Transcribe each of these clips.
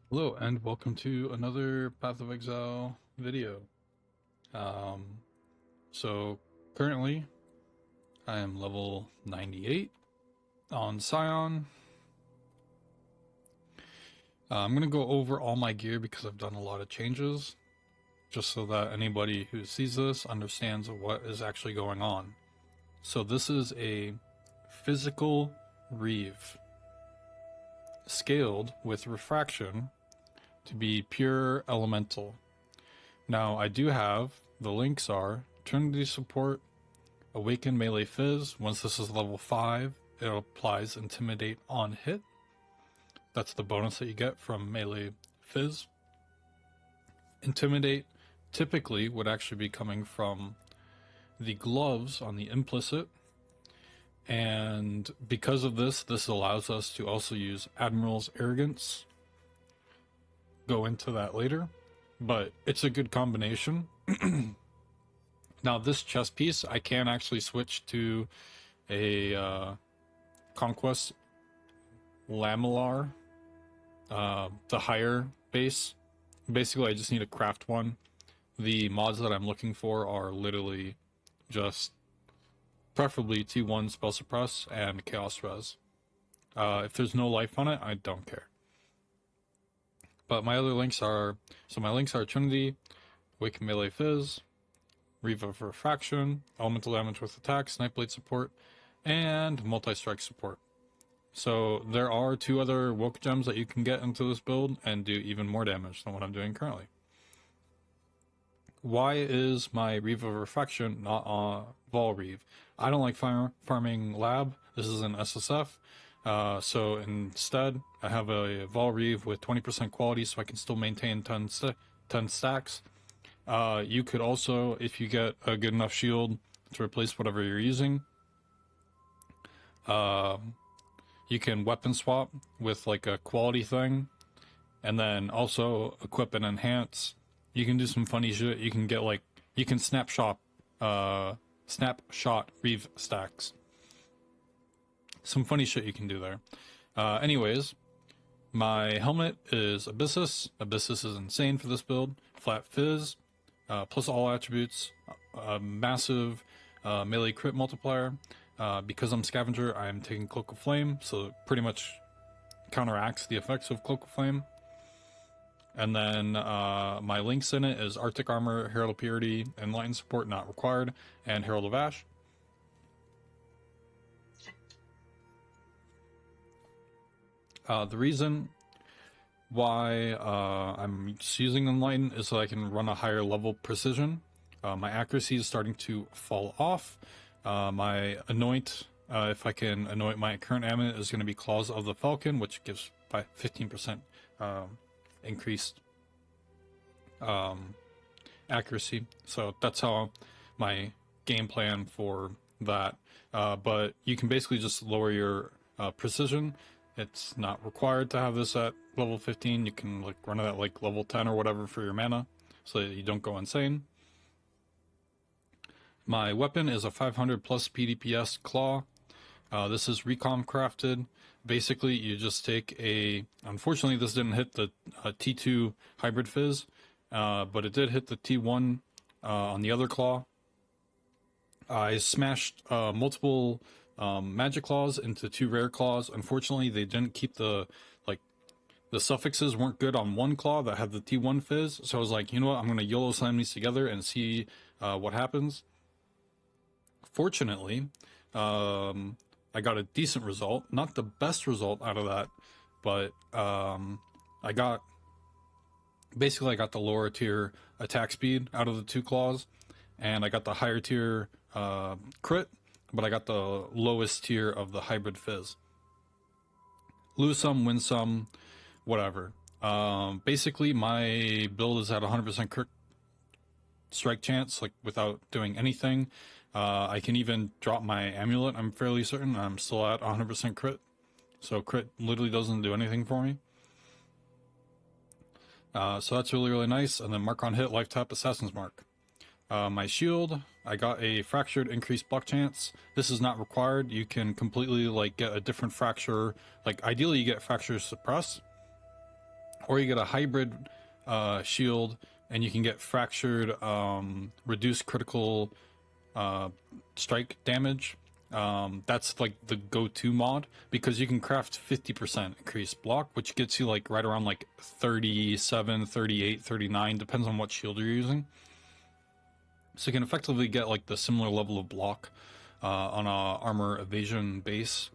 Hello and welcome to another Path of Exile video. Um, so currently I am level 98 on Scion. I'm going to go over all my gear because I've done a lot of changes, just so that anybody who sees this understands what is actually going on. So this is a physical Reave, scaled with refraction to be pure elemental. Now I do have, the links are Trinity support, Awaken Melee Fizz. Once this is level 5, it applies Intimidate on hit. That's the bonus that you get from Melee Fizz. Intimidate typically would actually be coming from the gloves on the implicit, and because of this allows us to also use Admiral's Arrogance. Go into that later, but it's a good combination. Now this chest piece, I can actually switch to a Conquest Lamellar, the higher base. Basically, I just need to craft one. The mods that I'm looking for are literally just preferably T1 Spell Suppress and Chaos Res. If there's no life on it, I don't care. But my other links are, so my links are Trinity, Awaken Melee Fizz, Reave of Refraction, Elemental Damage with Attack, Snipe Blade support, and Multi-Strike support. So there are 2 other Woke Gems that you can get into this build and do even more damage than what I'm doing currently. Why is my Reave of Refraction not on Vol Reave? I don't like farming Lab. This is an SSF. So instead, I have a Vol Reave with 20% quality so I can still maintain 10 stacks. You could also, if you get a good enough shield to replace whatever you're using, you can weapon swap with like a quality thing, and then also equip and enhance. You can do some funny shit. You can get like, you can snapshot Reave stacks. Some funny shit you can do there. Anyways, my helmet is Abyssus. Abyssus is insane for this build. Flat Fizz, plus all attributes, massive melee crit multiplier. Because I'm Scavenger, I'm taking Cloak of Flame, so it pretty much counteracts the effects of Cloak of Flame. And then my links in it is Arctic Armor, Herald of Purity, Enlightened support not required, and Herald of Ash. The reason why I'm just using Enlighten is so I can run a higher level precision. My accuracy is starting to fall off. My anoint, if I can anoint my current amulet, is going to be Claws of the Falcon, which gives 15% increased accuracy. So that's how my game plan for that. But you can basically just lower your precision. It's not required to have this at level 15. You can like run it at like level 10 or whatever for your mana, so that you don't go insane. My weapon is a 500 plus PDPS claw. This is recom crafted. Basically, you just take a, unfortunately this didn't hit the T2 hybrid fizz, but it did hit the T1 on the other claw. I smashed multiple magic claws into 2 rare claws. Unfortunately, they didn't keep the suffixes weren't good on one claw that had the T1 fizz, so I was like, you know what, I'm gonna YOLO slam these together and see what happens. Fortunately, I got a decent result, not the best result out of that, but I got the lower tier attack speed out of the 2 claws, and I got the higher tier crit, but I got the lowest tier of the hybrid fizz. Lose some, win some, whatever. Basically, my build is at 100% crit strike chance, like without doing anything. I can even drop my amulet, I'm fairly certain. I'm still at 100% crit. So crit literally doesn't do anything for me. So that's really, really nice. And then mark on hit, life tap, Assassin's Mark. My shield, I got a fractured increased block chance. This is not required. You can completely like get a different fracture. Like ideally you get fracture suppress, or you get a hybrid shield, and you can get fractured, reduced critical strike damage. That's like the go-to mod, because you can craft 50% increased block, which gets you like right around like 37, 38, 39, depends on what shield you're using. So you can effectively get like the similar level of block on a armor evasion base.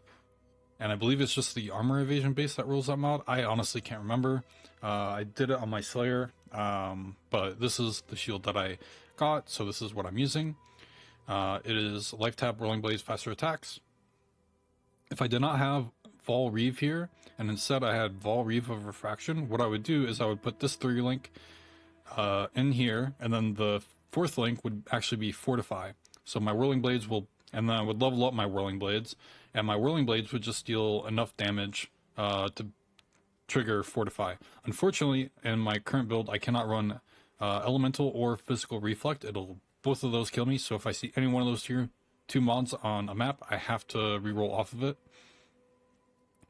And I believe it's just the armor evasion base that rules that mod. I honestly can't remember. I did it on my Slayer, but this is the shield that I got, so this is what I'm using. It is life tap, rolling blades, faster attacks. If I did not have Vol Reave here, and instead I had Vol Reave of Refraction, what I would do is I would put this 3 link in here, and then the 4th link would actually be Fortify. So my whirling blades will, and then I would level up my whirling blades, and my whirling blades would just deal enough damage to trigger Fortify. Unfortunately, in my current build, I cannot run Elemental or Physical Reflect. Both of those kill me, so if I see any one of those two mods on a map, I have to reroll off of it.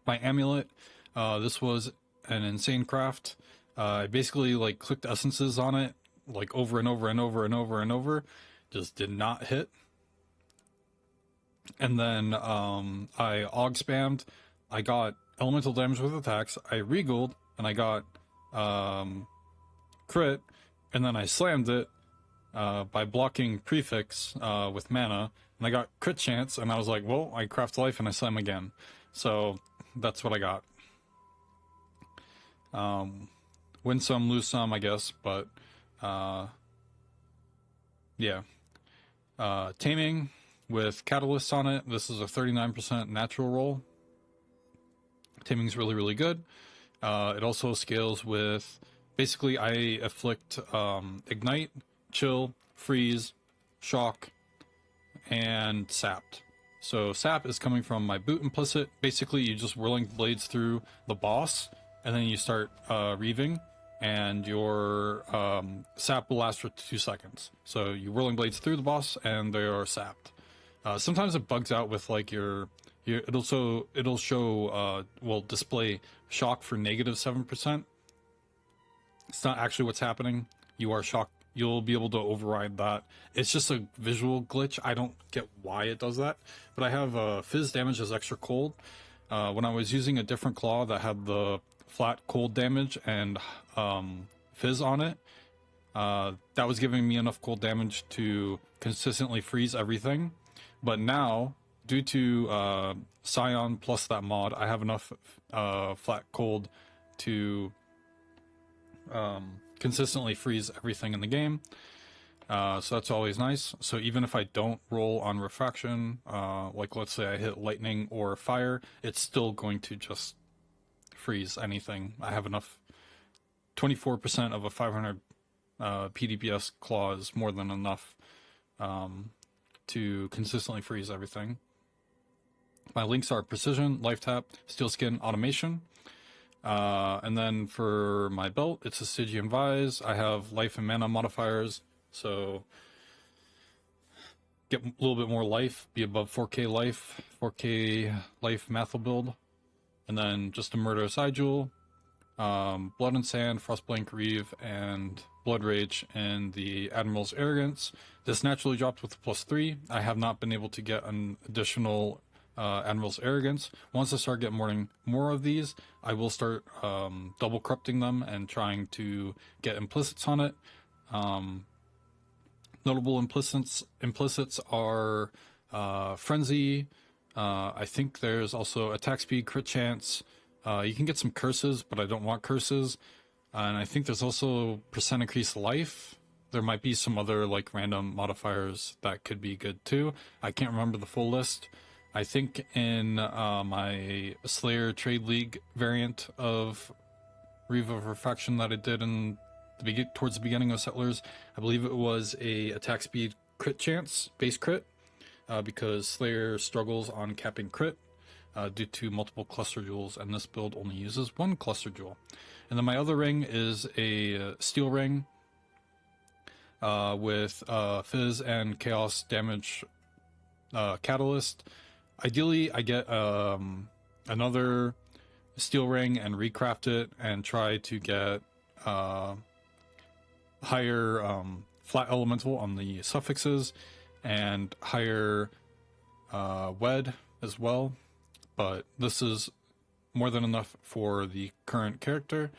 My Amulet, this was an insane craft. I basically like clicked essences on it like over and over and over and over and over, just did not hit. And then I AUG spammed. I got elemental damage with attacks. I regaled and I got crit, and then I slammed it by blocking prefix with mana, and I got crit chance, and I was like, well, I craft life and I slam again. So that's what I got. Win some, lose some, I guess, but yeah. Taming with catalysts on it. This is a 39% natural roll. Taming's really, really good. It also scales with, basically I afflict ignite, chill, freeze, shock, and sapped. So sap is coming from my boot implicit. Basically you just whirling blades through the boss, and then you start reaving, and your sap will last for 2 seconds. So you whirling blades through the boss and they are sapped. Sometimes it bugs out with like it'll show will display shock for -7%. It's not actually what's happening. You are shocked. You'll be able to override that. It's just a visual glitch. I don't get why it does that, but I have fizz damage as extra cold. When I was using a different claw that had the flat cold damage and fizz on it, that was giving me enough cold damage to consistently freeze everything. But now, due to Scion plus that mod, I have enough flat cold to consistently freeze everything in the game. So that's always nice. So even if I don't roll on refraction, like let's say I hit lightning or fire, it's still going to just freeze anything. I have enough. 24% of a 500 PDPS claw is more than enough to consistently freeze everything. My links are precision, life tap, steel skin, automation. And then for my belt, it's a Stygian vise. I have life and mana modifiers, so get a little bit more life, be above 4k life mathel build. And then just a murder side jewel, blood and sand, frostblank reave, and blood rage, and the Admiral's Arrogance. This naturally dropped with a +3. I have not been able to get an additional Admiral's Arrogance. Once I start getting more of these, I will start double corrupting them and trying to get implicits on it. Notable implicits are Frenzy. I think there's also attack speed, crit chance. You can get some curses, but I don't want curses. And I think there's also % increased life. There might be some other like random modifiers that could be good too. I can't remember the full list. I think in my Slayer Trade League variant of Reave of Refraction that I did in towards the beginning of Settlers, I believe it was a attack speed crit chance, base crit, because Slayer struggles on capping crit due to multiple cluster jewels, and this build only uses 1 cluster jewel. And then my other ring is a steel ring with fizz and chaos damage catalyst. Ideally, I get another steel ring and recraft it and try to get higher flat elemental on the suffixes and higher wed as well. But this is more than enough for the current character.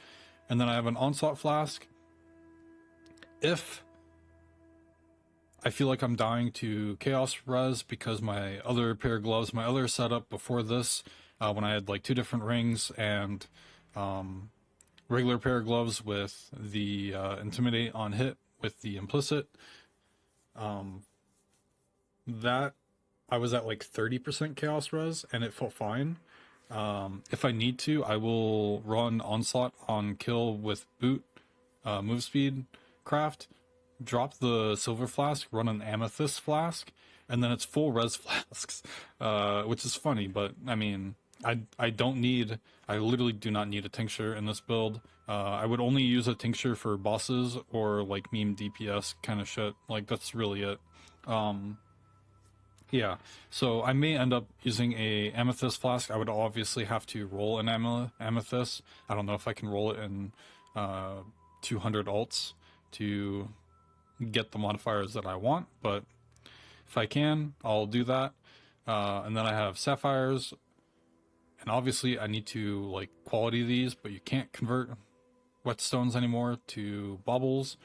And then I have an onslaught flask. If I feel like I'm dying to chaos res because my other pair of gloves, my other setup before this, when I had like 2 different rings and regular pair of gloves with the intimidate on hit with the implicit, that I was at like 30% chaos res and it felt fine. If I need to, I will run onslaught on kill with boot, move speed, craft, drop the silver flask, run an amethyst flask, and then it's full res flasks, which is funny, but I mean, I literally do not need a tincture in this build. I would only use a tincture for bosses or like meme DPS kind of shit. Like that's really it. Yeah, so I may end up using a amethyst flask. I would obviously have to roll an amethyst. I don't know if I can roll it in 200 alts to get the modifiers that I want, but if I can, I'll do that. And then I have sapphires, and obviously I need to like quality these, but you can't convert whetstones anymore to baubles,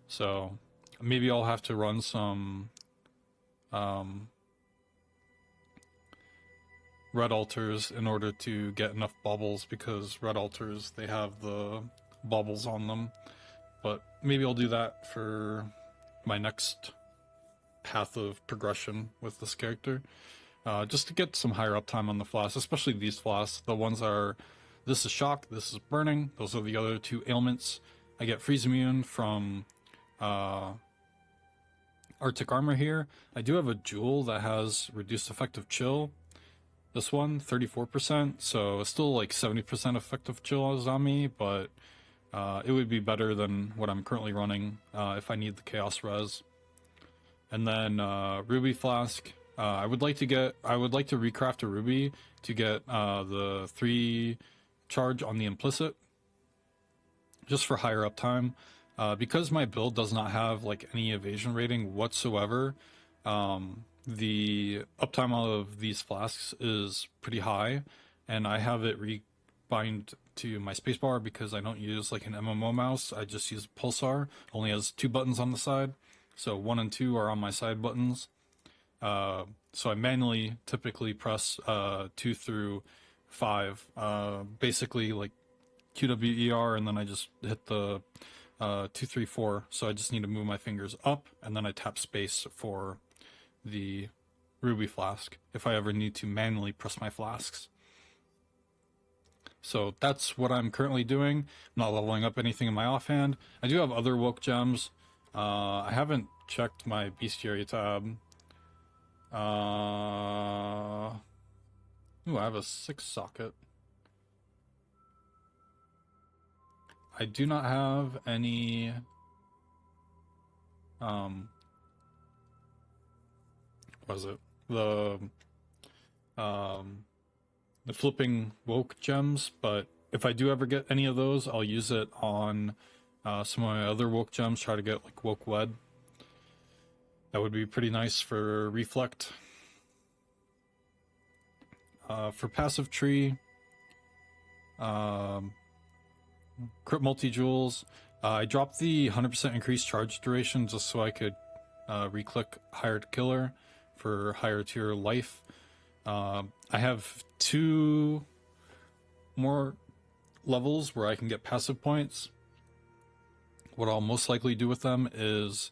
so maybe I'll have to run some red altars in order to get enough baubles, because red altars, they have the baubles on them. But maybe I'll do that for my next path of progression with this character, just to get some higher uptime on the flasks, especially these flasks. The ones are, this is shock, this is burning, those are the other 2 ailments. I get freeze immune from Arctic armor here. I do have a jewel that has reduced effective chill. This one, 34%, so it's still like 70% effective chill is on me, but it would be better than what I'm currently running if I need the chaos res. And then ruby flask. I would like to recraft a ruby to get the 3 charge on the implicit, just for higher uptime. Because my build does not have like any evasion rating whatsoever, the uptime of these flasks is pretty high, and I have it rebind to my spacebar because I don't use like an MMO mouse. I just use pulsar. Only has 2 buttons on the side, so 1 and 2 are on my side buttons. So I manually typically press 2 through 5, basically like QWER, and then I just hit the 2, 3, 4. So I just need to move my fingers up, and then I tap space for the ruby flask if I ever need to manually press my flasks. So that's what I'm currently doing. I'm not leveling up anything in my offhand. I do have other woke gems. I haven't checked my bestiary tab. Ooh, I have a 6 socket. I do not have any what is it? The flipping woke gems, but if I do ever get any of those, I'll use it on some of my other woke gems, try to get like woke wed. That would be pretty nice for reflect. For passive tree, crit multi-jewels, I dropped the 100% increased charge duration just so I could re-click hired killer for higher tier life. I have 2 more levels where I can get passive points. What I'll most likely do with them is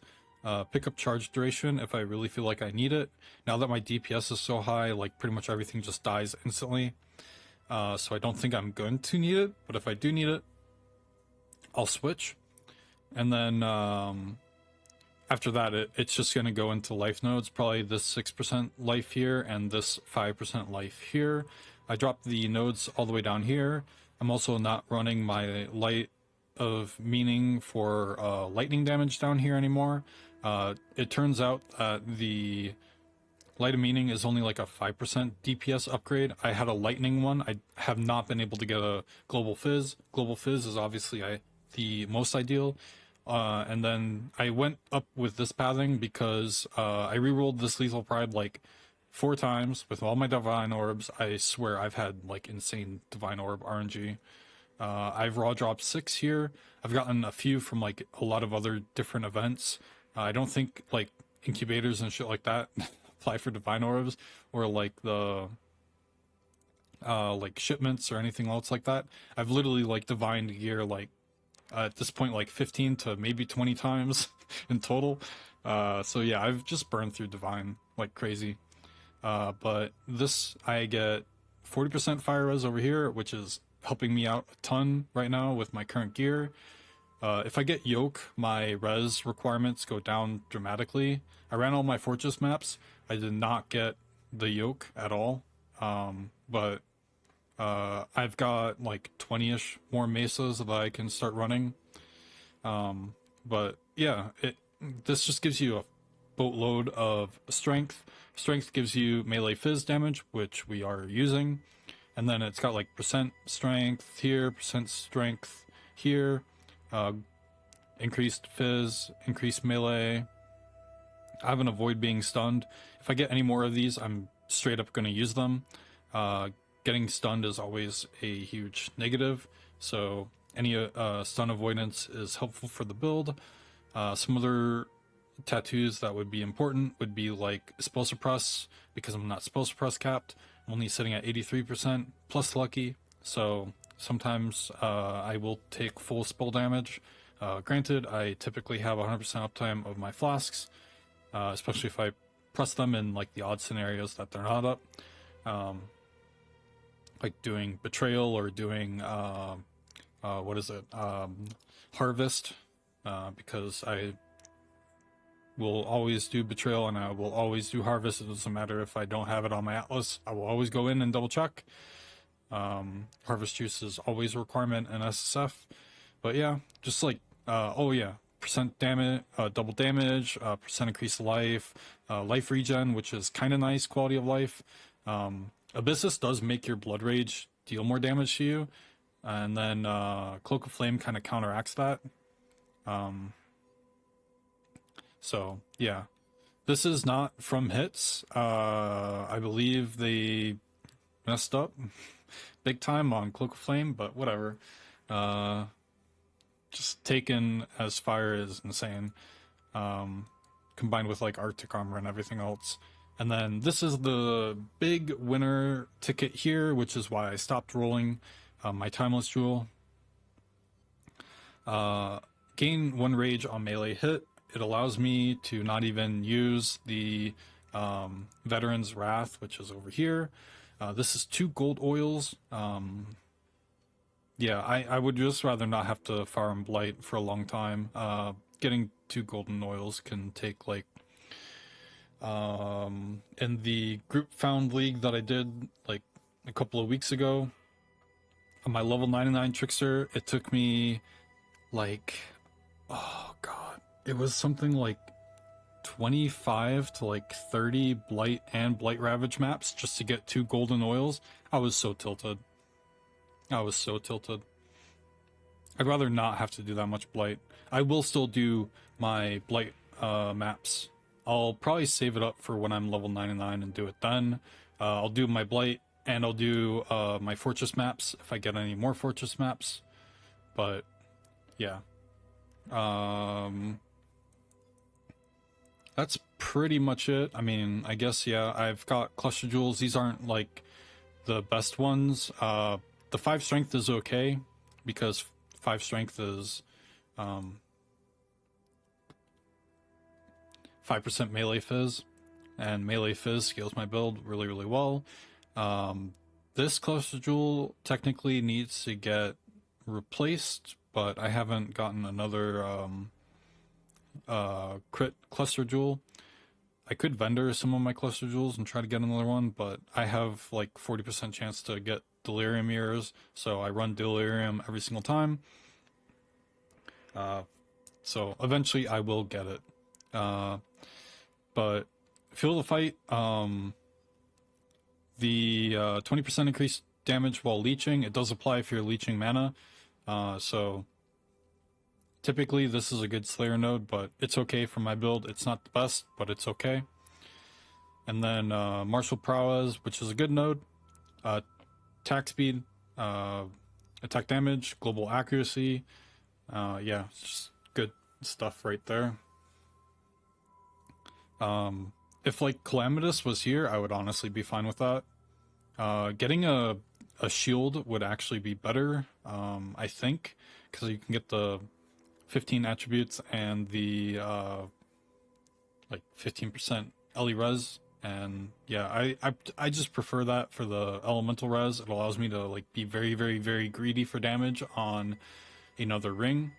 pick up charge duration if I really feel like I need it. Now that my DPS is so high, like pretty much everything just dies instantly. So I don't think I'm going to need it, but if I do need it, I'll switch. And then after that, it's just going to go into life nodes, probably this 6% life here and this 5% life here. I dropped the nodes all the way down here. I'm also not running my light of meaning for lightning damage down here anymore. It turns out that the Light of Meaning is only like a 5% DPS upgrade. I had a lightning one. I have not been able to get a Global Fizz. Global Fizz is obviously the most ideal. And then I went up with this pathing because I rerolled this Lethal Pride like 4 times with all my Divine Orbs. I swear I've had like insane Divine Orb RNG. I've raw dropped 6 here. I've gotten a few from like a lot of other different events. I don't think like incubators and shit like that apply for Divine Orbs or like the like shipments or anything else like that. I've literally like divined gear like at this point like 15 to maybe 20 times in total. So yeah, I've just burned through divine like crazy. But this, I get 40% fire res over here, which is helping me out a ton right now with my current gear. If I get yoke, my res requirements go down dramatically. I ran all my fortress maps. I did not get the yoke at all. But I've got like 20-ish more mesas that I can start running. But yeah, this just gives you a boatload of strength. Strength gives you melee fizz damage, which we are using. And then it's got like percent strength here, percent strength here, increased fizz, increased melee. I have an avoid being stunned. If I get any more of these, I'm straight up going to use them. Getting stunned is always a huge negative, so any stun avoidance is helpful for the build. Some other tattoos that would be important would be like spell suppress, because I'm not spell suppress capped. I'm only sitting at 83% plus lucky, so sometimes I will take full spell damage. Granted, I typically have 100% uptime of my flasks, especially if I press them in like the odd scenarios that they're not up. Like doing betrayal or doing harvest, because I will always do betrayal and I will always do harvest. It doesn't matter if I don't have it on my atlas. I will always go in and double check. Harvest juice is always a requirement in SSF. But yeah, just like oh yeah, percent damage, double damage, percent increased life, life regen, which is kind of nice quality of life. Abyssus does make your Blood Rage deal more damage to you, and then Cloak of Flame kind of counteracts that. So yeah, this is not from hits. I believe they messed up big time on Cloak of Flame, but whatever. Just taken as fire is insane, combined with like Arctic armor and everything else. And then this is the big winner ticket here, which is why I stopped rolling my Timeless Jewel. Gain 1 rage on melee hit. It allows me to not even use the Veteran's Wrath, which is over here. This is 2 gold oils. Yeah, I would just rather not have to farm Blight for a long time. Getting 2 golden oils can take like in the group found league that I did like a couple of weeks ago on my level 99 trickster, it took me like, oh god, it was something like 25 to like 30 blight and blight ravage maps just to get 2 golden oils. I was so tilted. I'd rather not have to do that much blight. I will still do my blight maps. I'll probably save it up for when I'm level 99 and do it then. I'll do my blight and I'll do my fortress maps if I get any more fortress maps. But yeah, that's pretty much it. I mean, I guess yeah, I've got cluster jewels. These aren't like the best ones. The 5 strength is okay because 5 strength is 5% melee fizz, and melee fizz scales my build really, really well. This cluster jewel technically needs to get replaced, but I haven't gotten another crit cluster jewel. I could vendor some of my cluster jewels and try to get another one, but I have like 40% chance to get delirium mirrors, so I run delirium every single time. So eventually I will get it. But Feel the fight. The 20% increased damage while leeching. It does apply if you're leeching mana. So typically this is a good Slayer node, but it's okay for my build. It's not the best, but it's okay. And then Martial Prowess, which is a good node. Attack speed, attack damage, global accuracy. Yeah, it's just good stuff right there. If like Calamitous was here, I would honestly be fine with that. Getting a shield would actually be better, I think, because you can get the 15 attributes and the like 15% LE res, and yeah, I just prefer that for the elemental res. It allows me to like be very, very, very greedy for damage on another ring.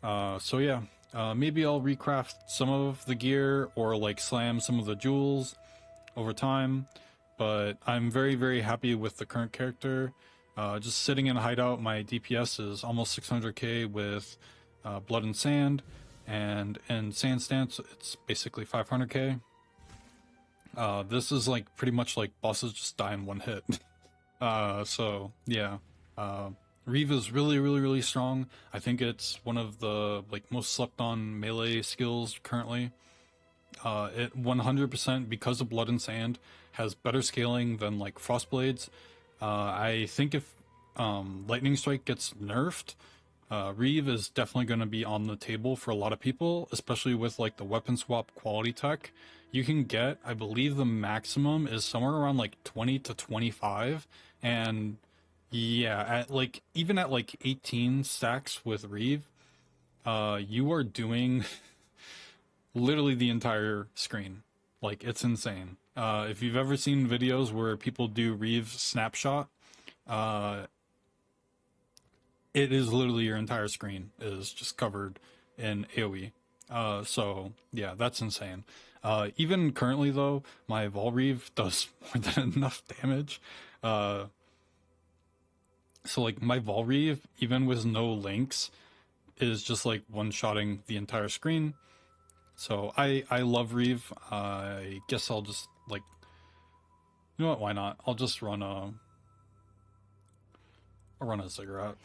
So yeah, maybe I'll recraft some of the gear or like slam some of the jewels over time, but I'm very, very happy with the current character. Just sitting in a hideout, my DPS is almost 600k with Blood and Sand, and in Sand Stance, it's basically 500k. This is like pretty much like bosses just die in one hit. So yeah, Reave is really, really, really strong. I think it's one of the like most slept on melee skills currently. It 100%, because of Blood and Sand, has better scaling than like Frostblades. I think if Lightning Strike gets nerfed, Reave is definitely going to be on the table for a lot of people, especially with like the weapon swap quality tech. You can get, I believe the maximum is somewhere around like 20 to 25, and yeah, at like even at like 18 stacks with Reave, you are doing literally the entire screen. Like, it's insane. If you've ever seen videos where people do Reave snapshot, it is literally your entire screen is just covered in AoE. So yeah, that's insane. Even currently though, my Vol Reave does more than enough damage. So like my Vol Reave, even with no links, is just like one-shotting the entire screen. So I love Reave. I guess I'll just like, you know what? Why not? I'll just run a Ziggurat.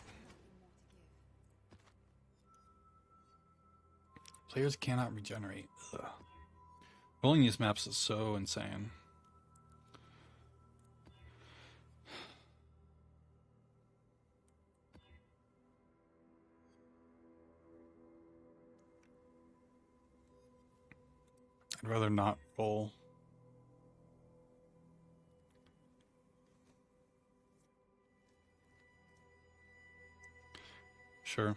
Players cannot regenerate. Ugh. Rolling these maps is so insane. I'd rather not roll. Sure.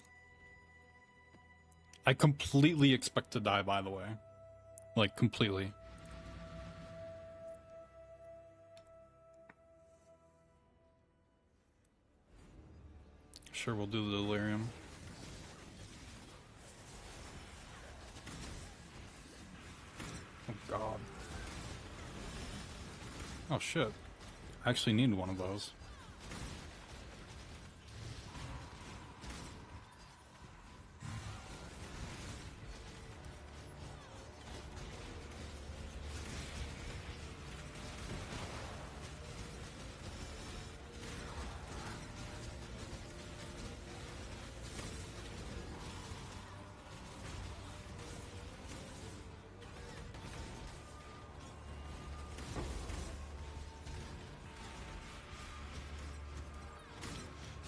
I completely expect to die, by the way. Like, completely. Sure, we'll do the delirium. Oh god. Oh shit. I actually need one of those.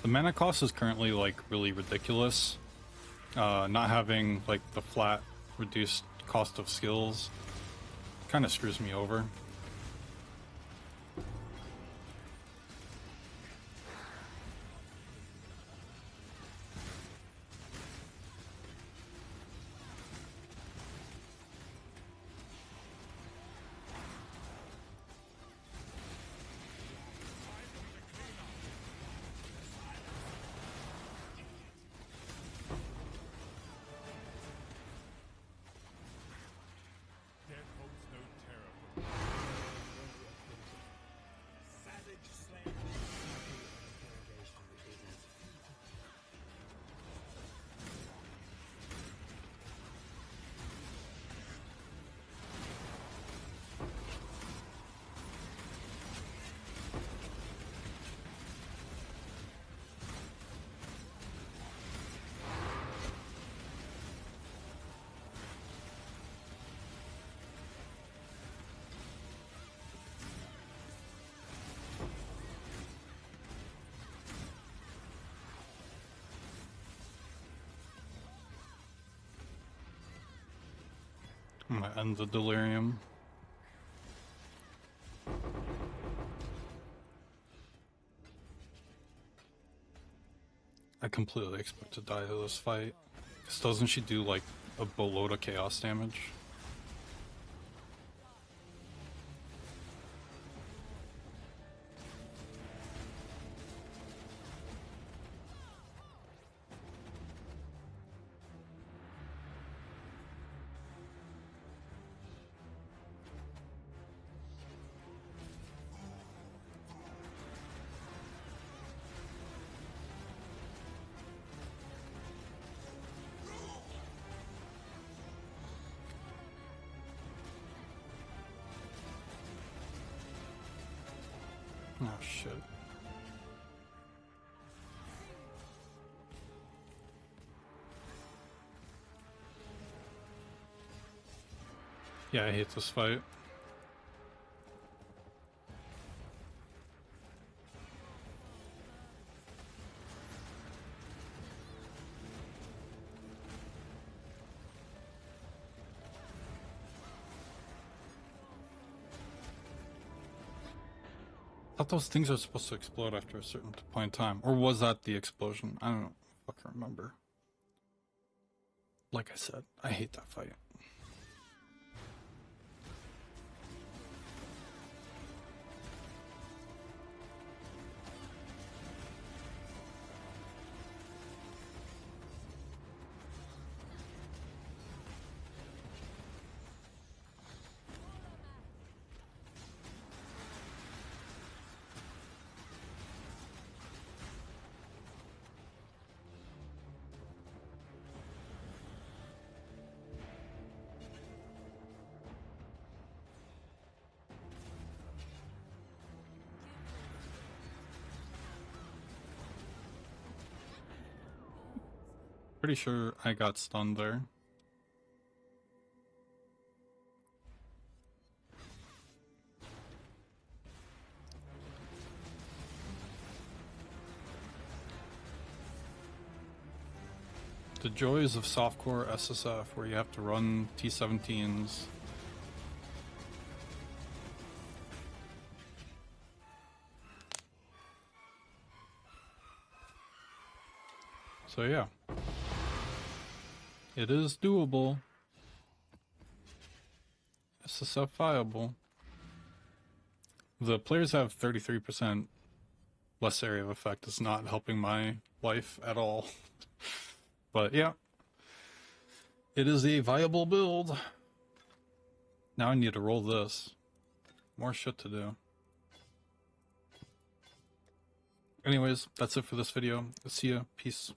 The mana cost is currently like really ridiculous. Not having like the flat reduced cost of skills kind of screws me over. I'm gonna end the delirium. I completely expect to die to this fight. Because doesn't she do like a boatload of chaos damage? Oh shit. Yeah, I hate this fight. I thought those things are supposed to explode after a certain point in time. Or was that the explosion? I don't know. I fucking remember. Like I said, I hate that fight. Pretty sure I got stunned there. The joys of softcore SSF, where you have to run T17s. So yeah. It is doable. SSF viable. The players have 33% less area of effect. It's not helping my life at all. But yeah, it is a viable build. Now I need to roll this. More shit to do. Anyways, that's it for this video. See ya. Peace.